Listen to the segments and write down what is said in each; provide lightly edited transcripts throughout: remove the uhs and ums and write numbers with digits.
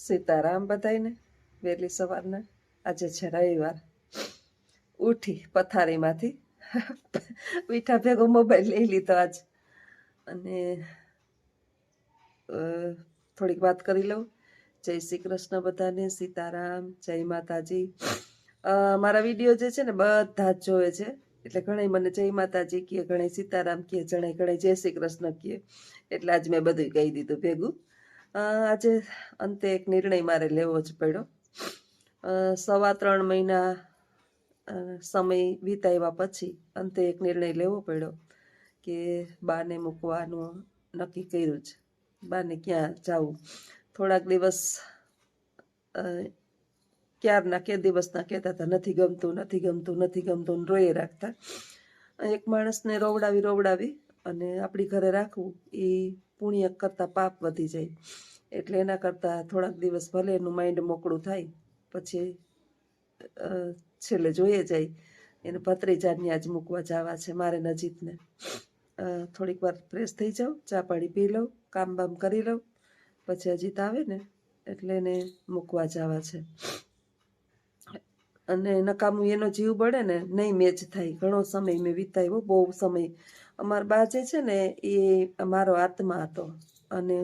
સીતારામ બધાયને વહેલી સવારના આજે છે રવિવાર ઉઠી પથારીમાંથી મીઠા ભેગો મોબાઈલ લઈ લીધો આજ અને થોડીક વાત કરી લઉં જય શ્રી કૃષ્ણ બધાને સીતારામ જય માતાજી મારા વિડીયો જે છે ને બધા જ જોવે છે એટલે ઘણા મને જય માતાજી કહે ઘણા સીતારામ કહે ઘણા જય શ્રી કૃષ્ણ કહે એટલે આજ મેં બધું કહી દીધું ભેગું આજે અંતે એક નિર્ણય મારે લેવો જ પડ્યો 3.25 મહિના સમય વિતાવ્યા પછી અંતે એક નિર્ણય લેવો પડ્યો કે બાને મૂકવાનું નક્કી કર્યું છે બાને ક્યાં જવું થોડાક દિવસ ક્યારના કે દિવસના કહેતા હતા નથી ગમતું નથી ગમતું નથી ગમતું રોયે રાખતા એક માણસને રોવડાવી અને આપણી ઘરે રાખવું એ પુણ્ય કરતાં પાપ વધી જાય એટલે એના કરતાં થોડાક દિવસ ભલે એનું માઇન્ડ મોકળું થાય પછી છેલ્લે જોઈએ જાય એને ભત્રીજાને આજ મૂકવા જવા છે મારે નજીકને થોડીક વાર ફ્રેશ થઈ જાઉં ચા પાણી પી લઉં કામ બામ કરી લઉં પછી અજીત આવે ને એટલે એને મૂકવા જવા છે અને નકામું એનો જીવ બળે ને નહીં મેચ થાય ઘણો સમય મેં વિતાવ્યો બહુ સમય અમારા બા જે છે ને એ મારો આત્મા હતો અને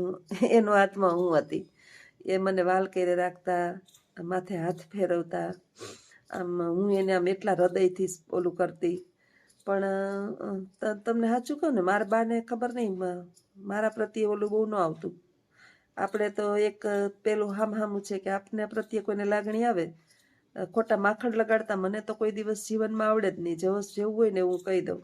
એનો આત્મા હું હતી એ મને વાલ કેરે રાખતા માથે હાથ ફેરવતા આમ હું એને આમ એટલા હૃદયથી ઓલું કરતી પણ તમને સાચું કહું ને મારા બાને ખબર નહીં મારા પ્રત્યે ઓલું બહુ ન આવતું આપણે તો એક પેલું હામું છે કે આપને પ્રત્યે કોઈને લાગણી આવે ખોટા માખણ લગાડતા મને તો કોઈ દિવસ જીવનમાં આવડે જ નહીં જેવું હોય ને હું કહી દઉં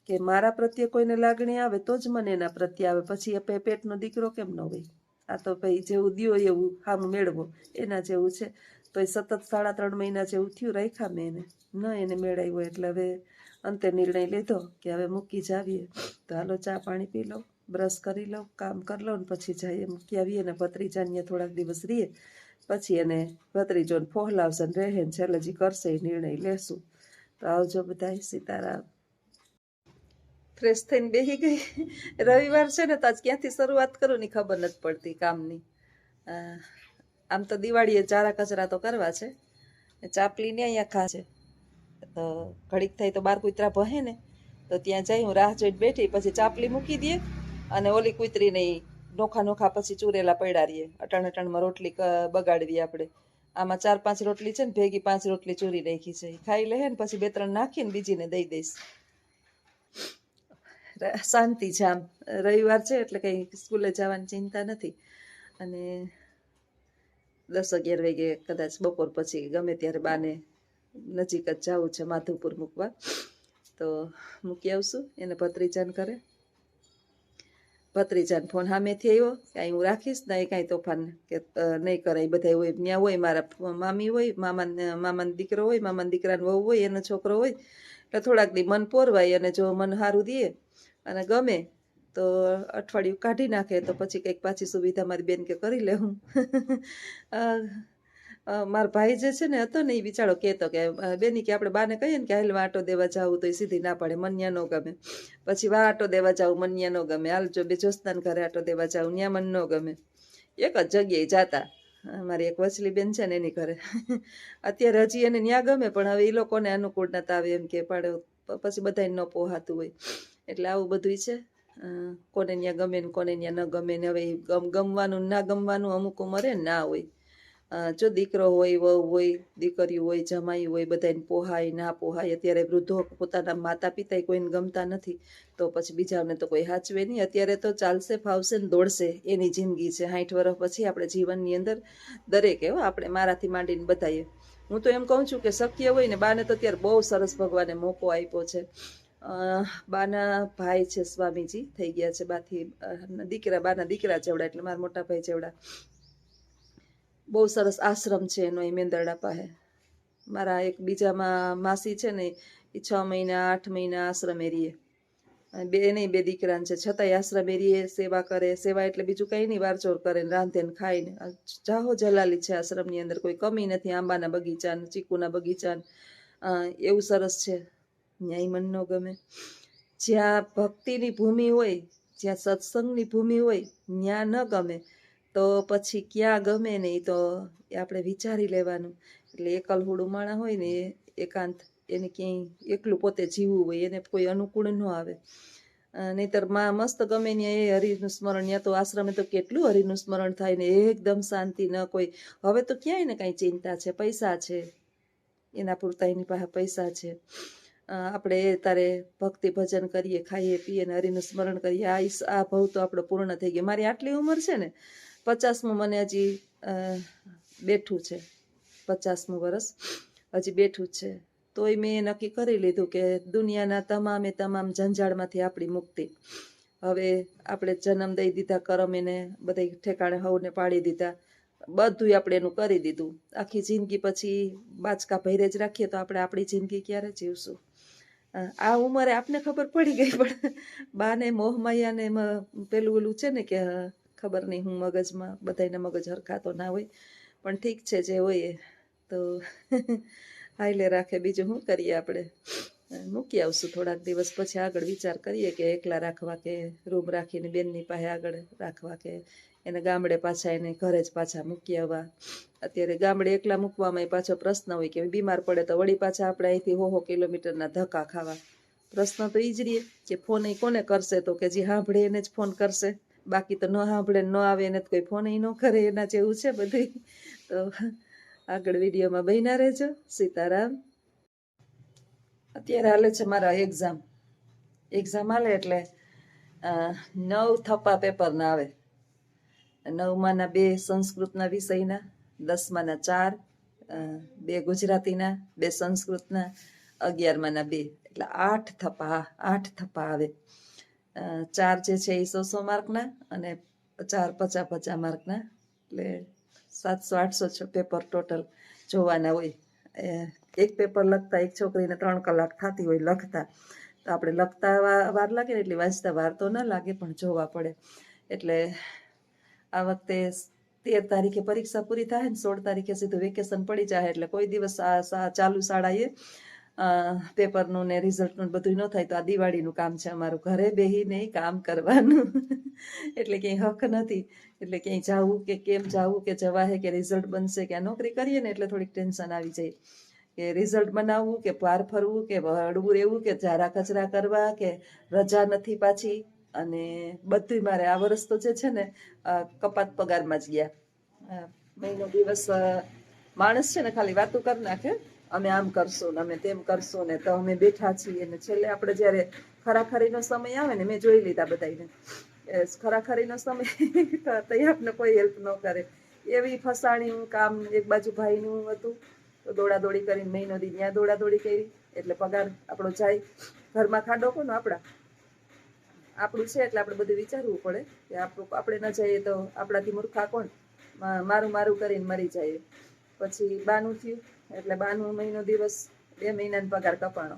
કે મારા પ્રત્યે કોઈને લાગણી આવે તો જ મને એના પ્રત્યે આવે પછી એ પેટનો દીકરો કેમ ન હોય આ તો ભાઈ જેવું દિયો એવું હામ મેળવો એના જેવું છે તો એ સતત 3.5 મહિના જેવું થયું રાખ્યા મેં એને ન એને મેળવ્યો એટલે હવે અંતે નિર્ણય લીધો કે હવે મૂકી જાવીએ તો હાલો ચા પાણી પી લો બ્રશ કરી લો કામ કરી લો ને પછી જઈએ મૂકી આવીએ ને ભત્રીજાને થોડાક દિવસ રહીએ પછી એને ભત્રીજોને ફોહલાવશે ને રહે ને છેલ્લે જે કરશે એ નિર્ણય લેશું તો આવજો બધાય સીતારામ ફ્રેશ થઈને બેસી ગઈ રવિવાર છે ને તો આજ ક્યાંથી શરૂઆત કરું ની ખબર નથી પડતી કામની આમ તો દિવાળીએ ચારા કચરા તો કરવા છે ચાપલીને અહીંયા ખા છે તો ઘડીક થાય તો બાર કૂતરા ભહે ને તો ત્યાં જઈ હું રાહ જોઈને બેઠી પછી ચાપલી મૂકી દઈએ અને ઓલી કૂતરીને નોખા પછી ચૂરેલા પડ્યા રહીએ અટાણમાં રોટલી બગાડવી આપણે આમાં 4-5 રોટલી છે ને ભેગી 5 રોટલી ચૂરી નાખી છે ખાઈ લે ને પછી 2-3 નાખીને બીજીને દઈ દઈશ શાંતિ છે આમ રવિવાર છે એટલે કંઈ સ્કૂલે જવાની ચિંતા નથી અને 10-11 વાગે કદાચ બપોર પછી ગમે ત્યારે બાને નજીક જ જવું છે માધુપુર મૂકવા તો મૂકી આવશું એને ભત્રીજાન કરે ભત્રીજાને ફોન સામેથી આવ્યો કાંઈ હું રાખીશ ને એ કાંઈ તોફાન કે નહીં કરે એ બધા હોય ત્યાં હોય મારા મામી હોય મામાનો દીકરો હોય મામાના દીકરાનો વહુ હોય એનો છોકરો હોય એટલે થોડાક દી મન પોરવાય અને જો મન સારું દે અને ગમે તો અઠવાડિયું કાઢી નાખે તો પછી કંઈક પાછી સુવિધા મારી બેન કે કરી લે હું મારા ભાઈ જે છે ને હતો ને એ બિચારો કહેતો કે બેની કે આપણે બાને કહીએ ને કે હાલ આટો દેવા જાવું તો એ સીધી ના પડે મન્યા ન ગમે પછી વા આટો દેવા જાવું મન્યા ન ગમે હાલ જો બે જોસ્તાન ઘરે આટો દેવા જાવું ત્યાં મન ન ગમે એક જ જગ્યાએ જાતા મારી એક વચલી બેન છે ને એની ઘરે અત્યારે હજી એને ત્યાં ગમે પણ હવે એ લોકોને અનુકૂળ નતા આવે એમ કે પાડે પછી બધાને ન પોહાતું હોય એટલે આવું બધું છે કોને ત્યાં ગમે ને કોને ત્યાં ન ગમે ને હવે ગમવાનું ના ગમવાનું અમુક ઉંમરે ના હોય જો દીકરો હોય વહુ હોય દીકરીઓ હોય જમાઈ હોય બધાને પોહાય ના પોહાય અત્યારે વૃદ્ધો પોતાના માતા પિતા કોઈને ગમતા નથી તો પછી બીજાને તો કોઈ હાચવે નહીં અત્યારે તો ચાલશે ફાવશે ને દોડશે એની જિંદગી છે 60 વર્ષ પછી આપણે જીવનની અંદર દરેક એવો આપણે મારાથી માંડીને બતાવીએ હું તો એમ કહું છું કે શક્ય હોય ને બાને તો અત્યારે બહુ સરસ ભગવાને મોકો આપ્યો છે બાના ભાઈ છે સ્વામીજી થઈ ગયા છે બાથી બાના દીકરા જેવડા એટલે મારા મોટા ભાઈ જેવડા બહુ સરસ આશ્રમ છે એનો એ મેંદરડા પાસે મારા એક બીજામાં માસી છે ને એ 6 મહિના 8 મહિના આશ્રમે રહીએ એને 2 દીકરાને છે છતાંય આશ્રમે રહીએ સેવા કરે સેવા એટલે બીજું કંઈ નહીં વારચોર કરે ને રાંધે ને ખાઈને જાહો જલાલી છે આશ્રમની અંદર કોઈ કમી નથી આંબાના બગીચા ને ચીકુના બગીચા એવું સરસ છે ન્યાય મન ન ગમે જ્યાં ભક્તિની ભૂમિ હોય જ્યાં સત્સંગની ભૂમિ હોય ત્યાં ન ગમે તો પછી ક્યાં ગમે ને એ તો એ આપણે વિચારી લેવાનું. એટલે એકલહુડું માણા હોય ને એ એકાંત, એને ક્યાંય એકલું પોતે જીવવું હોય એને કોઈ અનુકૂળ ન આવે. નહીતર માં મસ્ત ગમે ને એ હરિનું સ્મરણ, ત્યાં તો આશ્રમે તો કેટલું હરિનું સ્મરણ થાય ને એકદમ શાંતિ, ન કોઈ હવે તો ક્યાંય ને કાંઈ ચિંતા છે, પૈસા છે, એના પૂરતા એની પાસે પૈસા છે. આપણે તારે ભક્તિ ભજન કરીએ, ખાઈએ પીએ ને હરિનું સ્મરણ કરીએ, આ ભવ તો આપણો પૂર્ણ થઈ ગયો. મારી આટલી ઉંમર છે ને, 50મું મને હજી બેઠું છે, 50મું વર્ષ હજી બેઠું જ છે. તોય મેં નક્કી કરી લીધું કે દુનિયાના તમામ ઝંઝાળમાંથી આપણી મુક્તિ. હવે આપણે જન્મ દઈ દીધા, કરમ એને બધા ઠેકાણે હવને પાડી દીધા, બધું આપણે એનું કરી દીધું. આખી જિંદગી પછી બાચકા ભૈરે જ રાખીએ તો આપણે આપણી જિંદગી ક્યારે જીવશું? આ ઉંમરે આપને ખબર પડી ગઈ, પણ બાને મોહમાયાને પેલું ઓલું છે ને કે ખબર નહીં હું મગજમાં, બધાના મગજ હરખા તો ના હોય, પણ ઠીક છે જે હોય તો હાઈલે રાખે. બીજું શું કરીએ, આપણે મૂકી આવશું થોડાક દિવસ પછી, આગળ વિચાર કરીએ કે એકલા રાખવા કે રૂમ રાખીને બેનની પાસે આગળ રાખવા કે એને ગામડે પાછા એને ઘરે જ પાછા મૂકી આવવા. અત્યારે ગામડે એકલા મૂકવામાં પાછો પ્રશ્ન હોય કે બીમાર પડે તો વળી પાછા આપણે અહીંથી 100 કિલોમીટરના ધક્કા ખાવા. પ્રશ્ન તો એ જ રહીએ કે ફોન એ કોને કરશે, તો કે જે સાંભળે એને જ ફોન કરશે, બાકી તો ન સાંભળે ન આવે એને તો કોઈ ફોન ન કરે. એના જેવું છે બધું. તો આગળ વિડીયોમાં બન્યા રહેજો. સીતારામ. અત્યારે હાલે છે મારા એક્ઝામ હાલે એટલે 9 થપ્પા પેપરના આવે. 9માના 2 સંસ્કૃતના વિષયના, 10માના 4, 2 ગુજરાતીના, 2 સંસ્કૃતના, 11માના 2, એટલે 8 થપ્પા આવે. 4 જે છે એ 100 માર્કના અને 4 50 માર્કના, એટલે 700-800 પેપર ટોટલ જોવાના હોય. એક પેપર લખતા એક છોકરીને 3 કલાક થતી હોય લખતા, તો આપણે લખતા વાર લાગે ને એટલે વાંચતા વાર તો ના લાગે, પણ જોવા પડે. એટલે આ વખતે 13 તારીખે પરીક્ષા પૂરી થાય ને 16 તારીખે સીધું વેકેશન પડી જાય, એટલે કોઈ દિવસ ચાલુ શાળાએ પેપરનું ને રિઝલ્ટનું બધું ન થાય. તો આ દિવાળીનું કામ છે અમારું, ઘરે બેહીને કામ કરવાનું. એટલે ક્યાંય હક નથી, એટલે ક્યાંય જવું કે કેમ જવું કે જવાહે કે રિઝલ્ટ બનશે કે. આ નોકરી કરીએ ને એટલે થોડીક ટેન્શન આવી જાય કે રિઝલ્ટ બનાવવું કે બહાર ફરવું કે હળવું રહેવું કે ઝારા કચરા કરવા કે રજા નથી પાછી. અને બધું મારે આ વર્ષ તો જે છે ને કપાત પગારમાં જ ગયા. મહિનો દિવસ માણસ છે ને ખાલી વાતો કરી નાખે, અમે આમ કરશું ને અમે તેમ કરશું ને, તો અમે બેઠા છીએ ને છેલ્લે આપણે જ્યારે ખરાખરીનો સમય આવે ને, મેં જોઈ લીધા બધાને ખરાખરીનો સમય તો આપને કોઈ હેલ્પ ન કરે. એવી ફસાણી કામ, એક બાજુ ભાઈનું હતું તો દોડાદોડી કરીને મહિનો દી ત્યાં દોડાદોડી કરી, એટલે પગાર આપણો જાય. ઘરમાં ખાડો કોનો આપણું છે, એટલે આપણે બધું વિચારવું પડે કે આપણે ન જઈએ તો આપણાથી મૂર્ખા કોણ, મારું કરીને મરી જાય. પછી બાનું થયું એટલે બાનું મહિનો દિવસ 2 મહિનાનો પગાર કપાણો.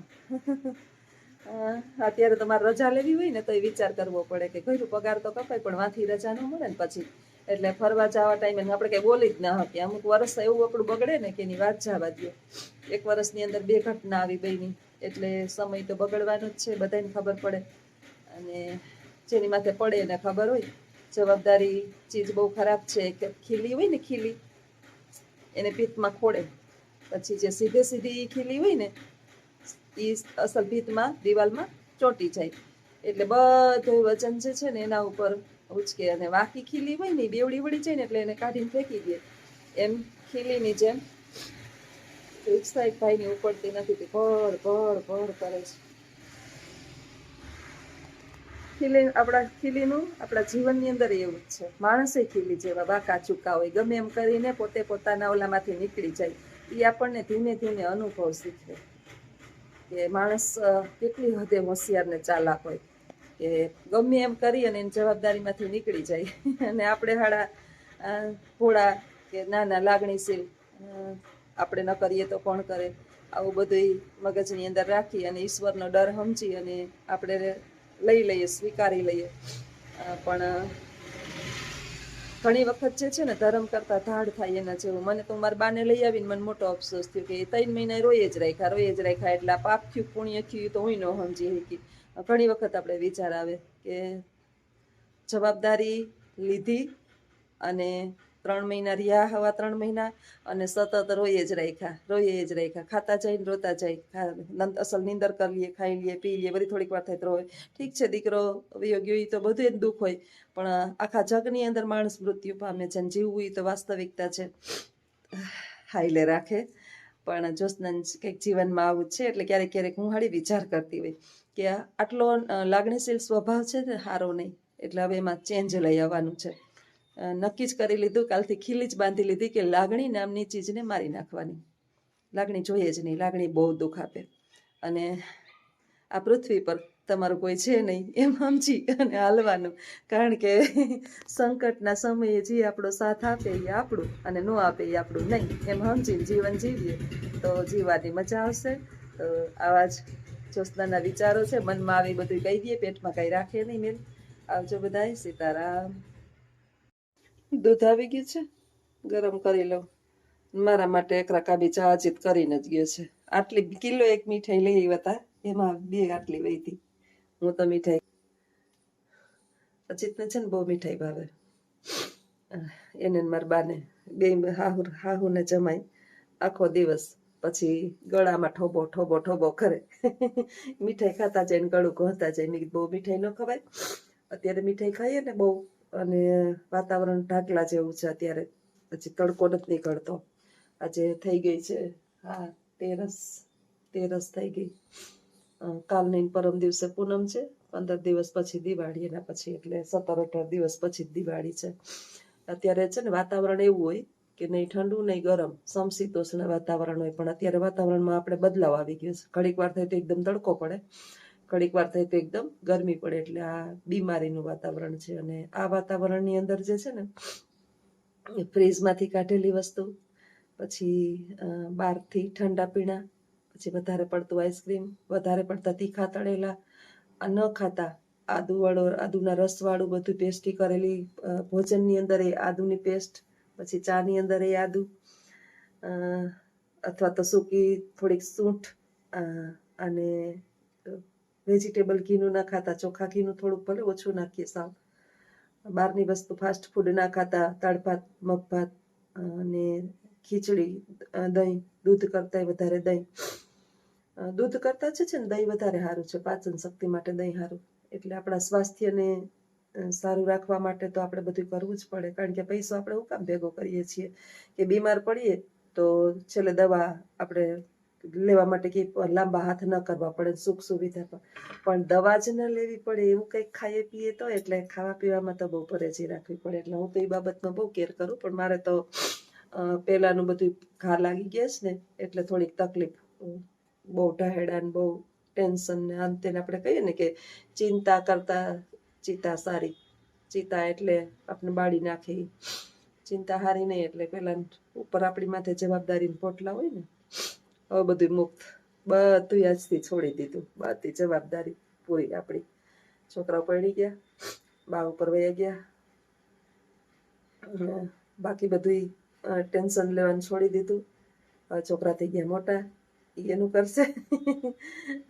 અત્યારે તો મારે રજા લેવી હોય ને તો એ વિચાર કરવો પડે કે ઘરનો પગાર તો કપાય પણ વાંથી રજા ન મળે ને પછી. એટલે ફરવા જવા ટાઈમે આપણે કંઈ બોલી જ ના શકીએ. અમુક વર્ષ એવું આપણું બગડે ને કે એની વાત જવા દો. 1 વર્ષની અંદર 2 ઘટના આવી બની, એટલે સમય તો બગડવાનો જ છે, બધાને ખબર પડે. અને જેની માથે પડે એને ખબર હોય જવાબદારી ચીજ બહુ ખરાબ છે. કે ખીલી હોય ને ખીલી, એને પિત્તમાં ખોડે, પછી જે સીધી ખીલી હોય ને એ અસલ ભીતમાં દિવાલમાં ચોંટી જાય. એટલે બધું વજન જે છે ને એના ઉપર ઉચકે. અને વાકી ખીલી હોય ને બેવડી વળી જાય ને એટલે એને કાઢીને ફેંકી દે. એમ ખીલીની જેમ રિક્ષા એક ભાઈની ઉપડતી નથી, ભળ કરે છે. ખીલીનું આપણા જીવનની અંદર એવું જ છે. માણસે ખીલી જેવા વાંકા ચૂકા હોય, ગમે એમ કરીને પોતે પોતાના ઓલામાંથી નીકળી જાય. એ આપણને ધીમે ધીમે અનુભવ શીખવે કે માણસ કેટલી હદે હોશિયાર ને ચાલાક હોય, કે ગમે એમ કરી અને એની જવાબદારીમાંથી નીકળી જાય. અને આપણે ભોળા કે નાના લાગણીશીલ, આપણે ન કરીએ તો કોણ કરે, આવું બધું મગજની અંદર રાખી અને ઈશ્વરનો ડર સમજી અને આપણે લઈ લઈએ, સ્વીકારી લઈએ. પણ ઘણી વખત જે છે ને ધર્મ કરતા ધાડ થાય એના જેવું. મને તો મારા બાને લઈ આવીને મને મોટો અફસોસ થયો કે 3 મહિના રોય જ રાખ્યા. એટલે આ પાપ થયું પુણ્ય થયું તો હું ન સમજી શકી. ઘણી વખત આપણે વિચાર આવે કે જવાબદારી લીધી અને 3 મહિના રહ્યા, હવા 3 મહિના, અને સતત રોઈએ જ રાખ્યા, ખાતા જઈને રોતા જાય, અસલ નીંદર કરી લઈએ, ખાઈ લઈએ, પી લઈએ, બધી થોડીક વાર થાય તો રોય. ઠીક છે, દીકરો વયો ગયો તો બધું જ દુઃખ હોય, પણ આખા જગની અંદર માણસ મૃત્યુ પામે છે, અને જીવવું એ તો વાસ્તવિકતા છે. હાઈલે રાખે. પણ જ્યોત્સના કંઈક જીવનમાં આવું છે, એટલે ક્યારેક ક્યારેક હું હાડી વિચાર કરતી હોય કે આટલો લાગણીશીલ સ્વભાવ છે ને સારો નહીં, એટલે હવે એમાં ચેન્જ લઈ આવવાનું છે. નક્કી જ કરી લીધું, કાલથી ખીલી જ બાંધી લીધી કે લાગણી નામની ચીજને મારી નાખવાની. લાગણી જોઈએ જ નહીં, લાગણી બહુ દુઃખ આપે, અને આ પૃથ્વી પર તમારું કોઈ છે નહીં એમ સમજી અને હાલવાનું. કારણ કે સંકટના સમયે જે આપણો સાથ આપે એ આપણું, અને ન આપે એ આપણું નહીં, એમ સમજીને જીવન જીવીએ તો જીવવાની મજા આવશે. તો આવા જ જ્યોત્સનાના વિચારો છે, મનમાં આવી બધું કહી દઈએ, પેટમાં કંઈ રાખે નહીં. મેં આવજો બધાય. સીતારામ. દૂધ આવી ગયું છે, ગરમ કરી લઉં. મારા માટે એક રકાબી ચા અજીત કરીને જ ગયો છે. આટલી કિલો 1 મીઠાઈ લઈ આવ્યા હતા, એમાં 2 આટલી વહી હતી. હું તો મીઠાઈ, અજીતને છે ને બહુ મીઠાઈ ભાવે, એને મારા બાને બે હાહુને જમાય આખો દિવસ, પછી ગળામાં ઠોબો ઠોબો ઠોબો કરે. મીઠાઈ ખાતા જાય ને ગળું ઘોંતા જાય. મેં બહુ મીઠાઈ ન ખવાય, અત્યારે મીઠાઈ ખાઈએ ને બહુ, અને વાતાવરણ ઢાકલા જેવું છે અત્યારે, પછી તડકો નથી નીકળતો. આજે થઈ ગઈ છે, હા, 13 થઈ ગઈ. કાલની પરમ દિવસે પૂનમ છે, 15 દિવસ પછી દિવાળી, એના પછી એટલે 17-18 દિવસ પછી દિવાળી છે. અત્યારે છે ને વાતાવરણ એવું હોય કે નહીં ઠંડુ નહીં ગરમ, સમશીતોષ્ણ વાતાવરણ હોય, પણ અત્યારે વાતાવરણમાં આપણે બદલાવ આવી ગયો છે. ઘડીક વાર થાય તો એકદમ તડકો પડે, ઘડીક વાર થાય તો એકદમ ગરમી પડે, એટલે આ બીમારીનું વાતાવરણ છે. અને આ વાતાવરણની અંદર જે છે ને, ફ્રીજમાંથી કાઢેલી વસ્તુ, પછી બહારથી ઠંડા પીણા, પછી વધારે પડતું આઈસ્ક્રીમ, વધારે પડતા તીખા તળેલા, આ ન ખાતા, આદુના રસવાળું બધું પેસ્ટી કરેલી ભોજનની અંદર એ આદુની પેસ્ટ, પછી ચાની અંદર એ આદુ, અથવા તો સૂકી થોડીક સૂંઠ, અને વેજીટેબલ ઘીનું ના ખાતા, ચોખા ઘીનું થોડુંક ભલે ઓછું નાખીએ સાવ. બહારની વસ્તુ ફાસ્ટ ફૂડ ના ખાતા, દાળ ભાત, મગ ભાત, અને ખીચડી, દહીં, દૂધ કરતાં વધારે દહીં, દૂધ કરતાં છે ને દહીં વધારે સારું છે, પાચન શક્તિ માટે દહીં સારું. એટલે આપણા સ્વાસ્થ્યને સારું રાખવા માટે તો આપણે બધું કરવું જ પડે, કારણ કે પૈસો આપણે શું કામ ભેગો કરીએ છીએ કે બીમાર પડીએ તો છેલ્લે દવા આપણે લેવા માટે કે લાંબા હાથ ન કરવા પડે, સુખ સુવિધા પણ દવા જ ન લેવી પડે એવું કંઈક ખાઈએ પીએ તો. એટલે ખાવા પીવામાં તો બહુ પરેજી રાખવી પડે. એટલે હું તો એ બાબતમાં બહુ કેર કરું, પણ મારે તો પહેલાંનું બધું ઘા લાગી ગયા છે ને, એટલે થોડીક તકલીફ, બહુ ઢહેડા ને બહુ ટેન્શન ને અંતે આપણે કહીએ ને કે ચિંતા કરતા ચિંતા સારી. ચિંતા એટલે આપણે બાળી નાખે, ચિંતા હારી નહીં. એટલે પેલા ઉપર આપણી માથે જવાબદારી પોટલા હોય ને, હવે બધું મુક્ત, બધું આજથી છોડી દીધું, બધી જવાબદારી પૂરી. આપણી છોકરાઓ પડી ગયા, બા ઉપર વહી ગયા, બાકી બધું ટેન્શન લેવાનું છોડી દીધું. છોકરા થઈ ગયા મોટા, એનું કરશે.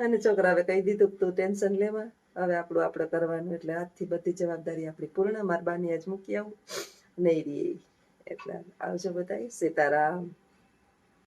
અને છોકરા હવે કહી દીધું તું ટેન્શન લેવા, હવે આપણું આપણે કરવાનું. એટલે આજથી બધી જવાબદારી આપણી પૂર્ણ. મારા બાની આજ મૂકી આવું નહીં રહી. એટલે આવજો બધાય. સીતારામ.